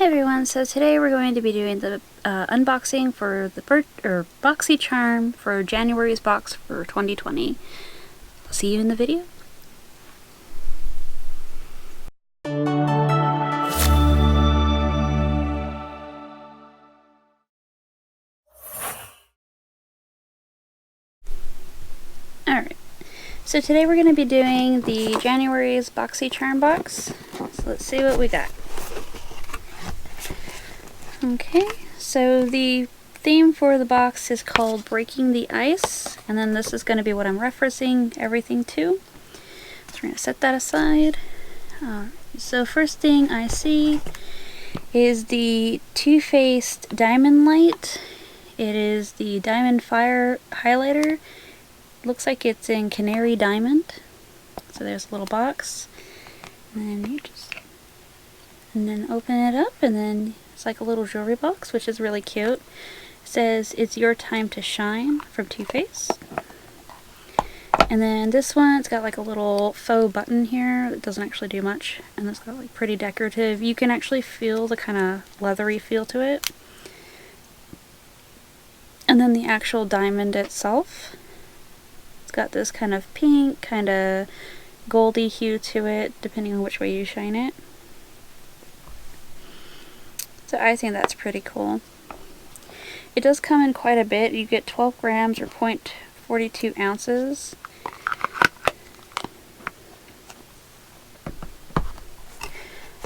everyone, so today we're going to be doing the unboxing for the BoxyCharm for January's box for 2020. I'll see you in the video. Alright, so today we're going to be doing the January's BoxyCharm box. So let's see what we got. Okay, so the theme for the box is called Breaking the Ice, and then this is going to be what I'm referencing everything to. So we're going to set that aside. So first thing I see is the Too Faced Diamond Light. It is the Diamond Fire highlighter. Looks like it's in Canary Diamond. So there's a little box, and then then open it up, and then it's like a little jewelry box, which is really cute. It says, "It's your time to shine," from Too Faced. And then this one, it's got like a little faux button here that doesn't actually do much, and it's got like pretty decorative. You can actually feel the kind of leathery feel to it. And then the actual diamond itself, it's got this kind of pink, kind of goldy hue to it, depending on which way you shine it. So I think that's pretty cool. It does come in quite a bit. You get 12 grams or 0.42 ounces.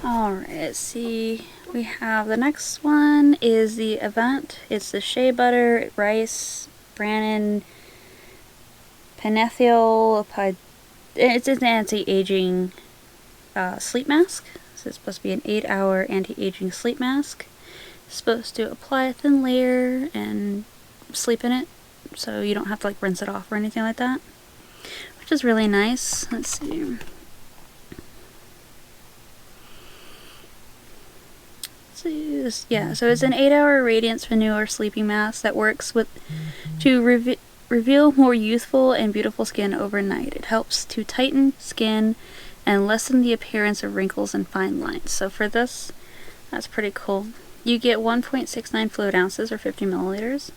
Alright, let's see. We have the next one is the Event. It's the Shea Butter, Rice, Brannon, Penethial. It's an anti-aging sleep mask. So it's supposed to be an 8-hour anti-aging sleep mask. It's supposed to apply a thin layer and sleep in it, so you don't have to like rinse it off or anything like that, which is really nice. Let's see. Yeah, so it's an 8-hour radiance veneer sleeping mask that works to reveal more youthful and beautiful skin overnight. It helps to tighten skin and lessen the appearance of wrinkles and fine lines. So for this, that's pretty cool. You get 1.69 fluid ounces or 50 milliliters.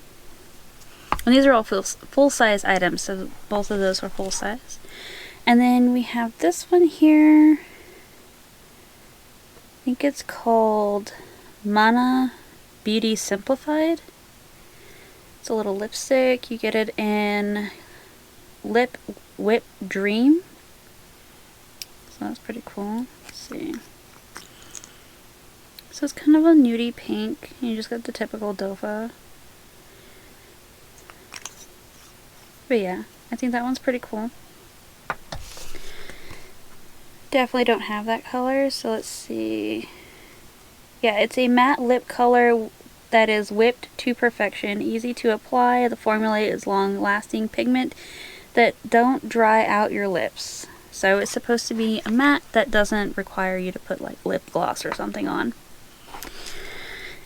And these are all full-size items, so both of those are full size. And then we have this one here. I think it's called Mana Beauty Simplified. It's a little lipstick. You get it in Lip Whip Dream. So that's pretty cool. Let's see. So it's kind of a nudie pink. You just got the typical dofa. But yeah, I think that one's pretty cool. Definitely don't have that color, so let's see. Yeah, it's a matte lip color that is whipped to perfection. Easy to apply. The formula is long-lasting pigment that don't dry out your lips. So it's supposed to be a matte that doesn't require you to put like lip gloss or something on.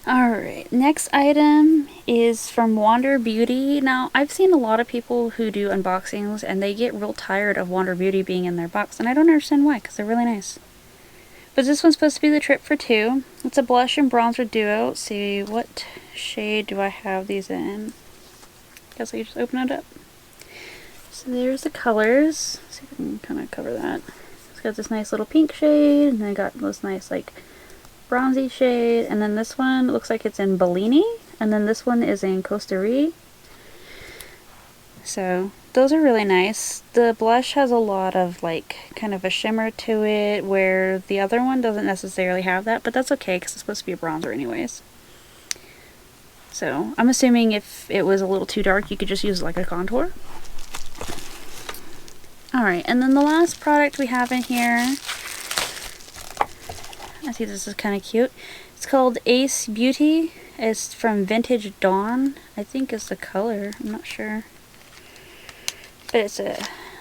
Alright, next item is from Wander Beauty. Now, I've seen a lot of people who do unboxings and they get real tired of Wander Beauty being in their box, and I don't understand why, because they're really nice. But this one's supposed to be the trip for two. It's a blush and bronzer duo. Let's see, what shade do I have these in? Guess I just open it up. So there's the colors. Let's see if I can kind of cover that. It's got this nice little pink shade, and then I got this nice like bronzy shade, and then this one looks like it's in Bellini, and then this one is in Costa Rica. So those are really nice. The blush has a lot of like kind of a shimmer to it, where the other one doesn't necessarily have that, but that's okay because it's supposed to be a bronzer anyways. So I'm assuming if it was a little too dark, you could just use like a contour. Alright, and then the last product we have in here, I think this is kind of cute. It's called Ace Beauty. It's from Vintage Dawn, I think is the color. I'm not sure. But it's a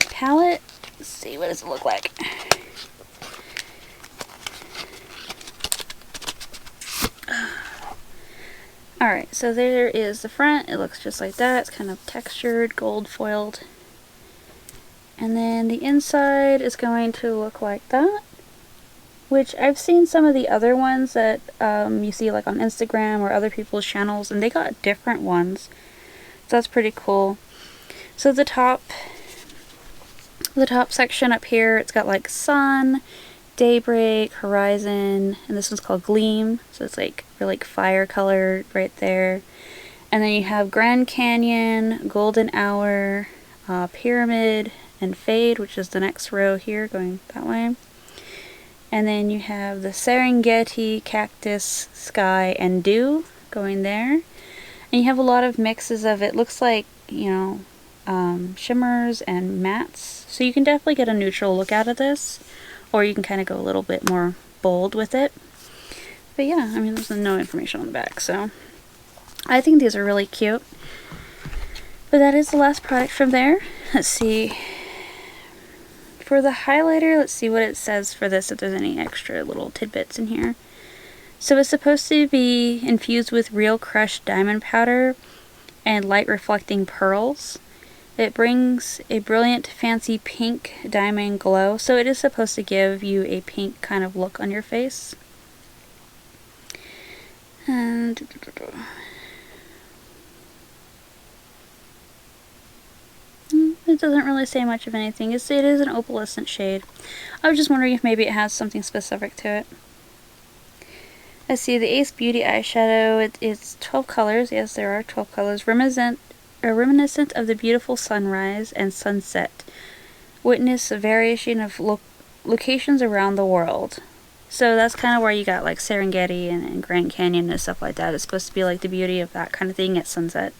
palette. Let's see, what does it look like? Alright, so there is the front. It looks just like that. It's kind of textured, gold foiled. And then the inside is going to look like that. which I've seen some of the other ones that you see like on Instagram or other people's channels, and they got different ones. So that's pretty cool. So the top section up here, it's got like sun, daybreak, horizon, and this one's called gleam. So it's like really like fire colored right there. And then you have Grand Canyon, golden hour, pyramid, and fade, which is the next row here going that way. And then you have the Serengeti, cactus, sky, and dew going there. And you have a lot of mixes of it. Looks like, you know, shimmers and mattes. So you can definitely get a neutral look out of this, or you can kind of go a little bit more bold with it. But yeah, I mean, there's no information on the back, so I think these are really cute. But that is the last product from there. Let's see. For the highlighter, let's see what it says for this, if there's any extra little tidbits in here. So it's supposed to be infused with real crushed diamond powder and light reflecting pearls. It brings a brilliant fancy pink diamond glow, so it is supposed to give you a pink kind of look on your face. And it doesn't really say much of anything. It is an opalescent shade. I was just wondering if maybe it has something specific to it. Let's see, the Ace Beauty eyeshadow, it's 12 colors. Yes, there are 12 colors. Reminiscent of the beautiful sunrise and sunset. Witness a variation of locations around the world. So that's kind of where you got like Serengeti and Grand Canyon and stuff like that. It's supposed to be like the beauty of that kind of thing at sunset.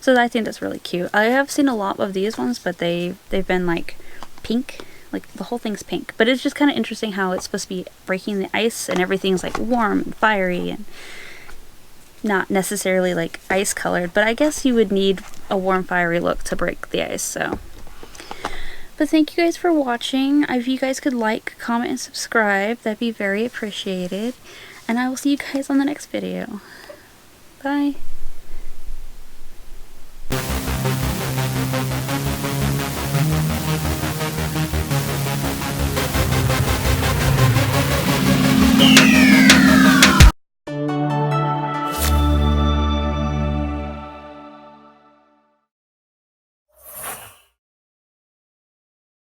So I think that's really cute. I have seen a lot of these ones, but they've been like pink. Like the whole thing's pink. But it's just kind of interesting how it's supposed to be breaking the ice and everything's like warm and fiery and not necessarily like ice colored. But I guess you would need a warm fiery look to break the ice, so. But thank you guys for watching. If you guys could like, comment, and subscribe, that'd be very appreciated. And I will see you guys on the next video. Bye. Yeah.